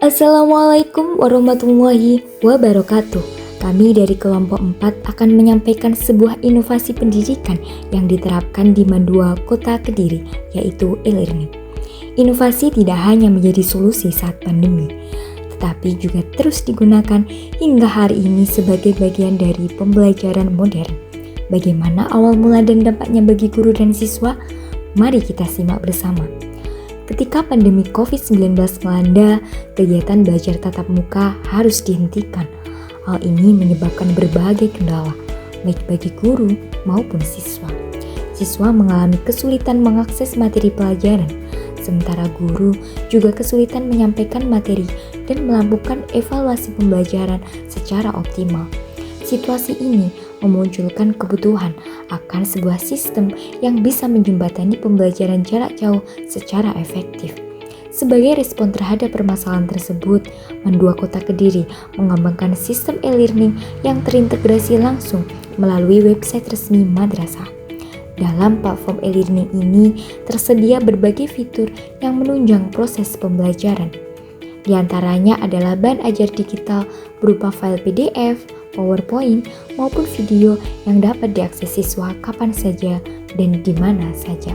Assalamualaikum warahmatullahi wabarakatuh. Kami dari kelompok 4 akan menyampaikan sebuah inovasi pendidikan yang diterapkan di Mandua Kota Kediri, yaitu e-learning. Inovasi tidak hanya menjadi solusi saat pandemi, tetapi juga terus digunakan hingga hari ini sebagai bagian dari pembelajaran modern. Bagaimana awal mula dan dampaknya bagi guru dan siswa? Mari kita simak bersama. Ketika pandemi COVID-19 melanda, kegiatan belajar tatap muka harus dihentikan. Hal ini menyebabkan berbagai kendala, baik bagi guru maupun siswa. Siswa mengalami kesulitan mengakses materi pelajaran, sementara guru juga kesulitan menyampaikan materi dan melakukan evaluasi pembelajaran secara optimal. Situasi ini memunculkan kebutuhan akan sebuah sistem yang bisa menjembatani pembelajaran jarak jauh secara efektif. Sebagai respon terhadap permasalahan tersebut, Mandua Kota Kediri mengembangkan sistem e-learning yang terintegrasi langsung melalui website resmi madrasah. Dalam platform e-learning ini tersedia berbagai fitur yang menunjang proses pembelajaran. Di antaranya adalah bahan ajar digital berupa file PDF, PowerPoint, maupun video yang dapat diakses siswa kapan saja dan di mana saja.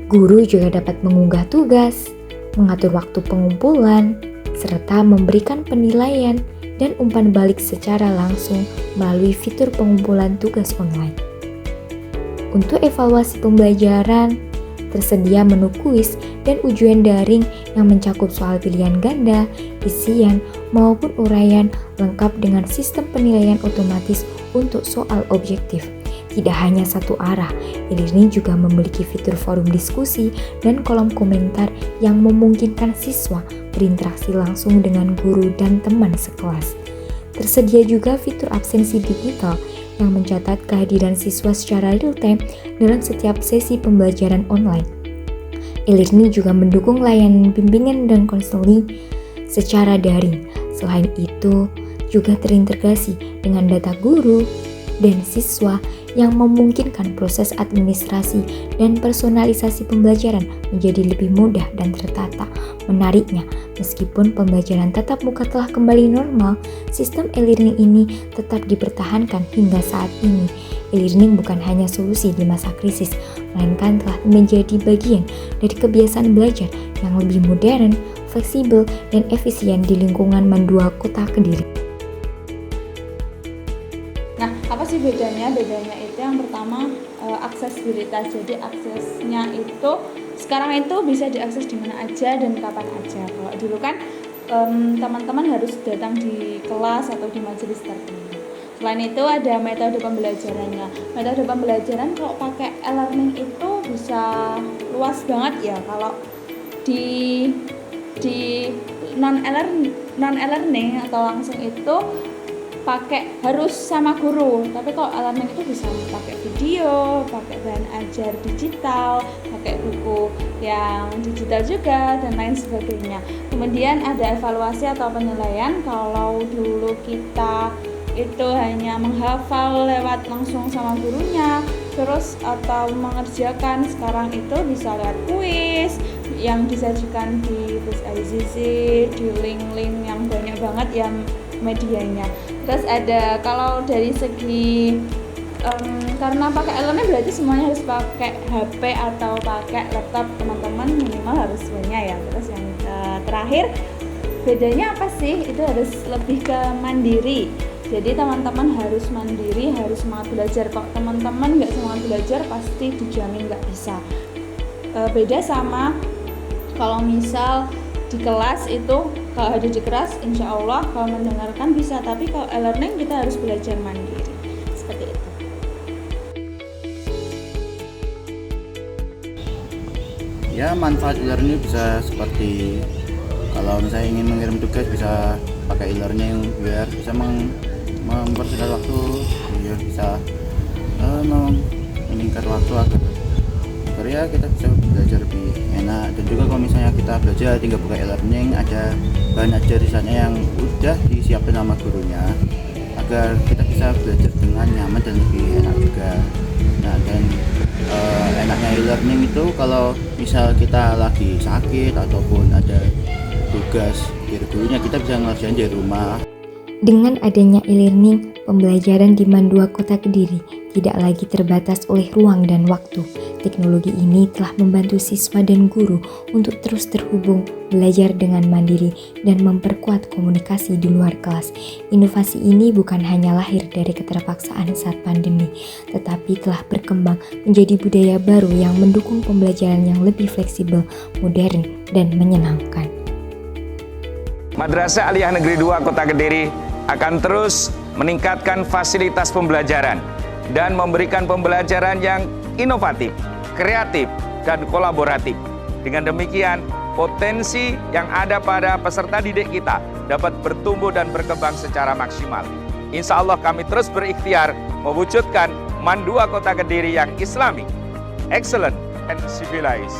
Guru juga dapat mengunggah tugas, mengatur waktu pengumpulan, serta memberikan penilaian dan umpan balik secara langsung melalui fitur pengumpulan tugas online. Untuk evaluasi pembelajaran, tersedia menu kuis dan ujian daring yang mencakup soal pilihan ganda, isian, maupun uraian lengkap dengan sistem penilaian otomatis untuk soal objektif. Tidak hanya satu arah, e-learning juga memiliki fitur forum diskusi dan kolom komentar yang memungkinkan siswa berinteraksi langsung dengan guru dan teman sekelas. Tersedia juga fitur absensi digital yang mencatat kehadiran siswa secara real-time dalam setiap sesi pembelajaran online. E-learning juga mendukung layanan bimbingan dan konseling secara daring. Selain itu, juga terintegrasi dengan data guru dan siswa yang memungkinkan proses administrasi dan personalisasi pembelajaran menjadi lebih mudah dan tertata. Menariknya, meskipun pembelajaran tatap muka telah kembali normal, sistem e-learning ini tetap dipertahankan hingga saat ini. E-learning bukan hanya solusi di masa krisis, melainkan telah menjadi bagian dari kebiasaan belajar yang lebih modern, fleksibel, dan efisien di lingkungan Mandua Kota Kediri. Nah, apa sih bedanya? Bedanya itu yang pertama aksesibilitas. Jadi aksesnya itu sekarang itu bisa diakses di mana aja dan kapan aja. Kalau dulu kan teman-teman harus datang di kelas atau di majelis tertentu. Selain itu ada metode pembelajarannya. Metode pembelajaran kalau pakai e-learning itu bisa luas banget ya. Kalau di non e-learning atau langsung itu pakai harus sama guru, tapi kalau e-learning itu bisa pakai video, pakai bahan ajar digital, pakai buku yang digital juga dan lain sebagainya. Kemudian ada evaluasi atau penilaian. Kalau dulu kita itu hanya menghafal lewat langsung sama gurunya terus atau mengerjakan, sekarang itu bisa lewat kuis yang disajikan di IZC, di link-link yang banyak banget ya medianya. Terus ada kalau dari segi karena pakai e-learning berarti semuanya harus pakai HP atau pakai laptop, teman-teman minimal harus punya ya. Terus yang terakhir bedanya apa sih? Itu harus lebih ke mandiri. Jadi teman-teman harus mandiri, harus semangat belajar. Kok teman-teman nggak semangat belajar pasti dijamin nggak bisa. Beda sama kalau misal di kelas itu kalau ada di kelas insya Allah kalau mendengarkan bisa, tapi kalau e-learning kita harus belajar mandiri. Seperti itu. Ya, manfaat e-learning bisa seperti kalau misalnya ingin mengirim tugas bisa pakai e-learning biar bisa mempersingkat waktu, biar bisa meningkat waktu agar ya kita bisa belajar lebih enak. Dan juga kalau misalnya kita belajar tinggal buka e-learning, ada bahan ajar di sana yang udah disiapin sama gurunya agar kita bisa belajar dengan nyaman dan lebih enak juga. Nah, dan enaknya e-learning itu kalau misal kita lagi sakit ataupun ada tugas dari gurunya, kita bisa ngerjain di rumah. Dengan adanya e-learning, pembelajaran di Mandua Kota Kediri tidak lagi terbatas oleh ruang dan waktu. Teknologi ini telah membantu siswa dan guru untuk terus terhubung, belajar dengan mandiri, dan memperkuat komunikasi di luar kelas. Inovasi ini bukan hanya lahir dari keterpaksaan saat pandemi, tetapi telah berkembang menjadi budaya baru yang mendukung pembelajaran yang lebih fleksibel, modern, dan menyenangkan. Madrasah Aliyah Negeri 2 Kota Kediri akan terus meningkatkan fasilitas pembelajaran dan memberikan pembelajaran yang inovatif, kreatif, dan kolaboratif. Dengan demikian, potensi yang ada pada peserta didik kita dapat bertumbuh dan berkembang secara maksimal. Insya Allah kami terus berikhtiar mewujudkan Mandua Kota Kediri yang Islami, excellent and civilized.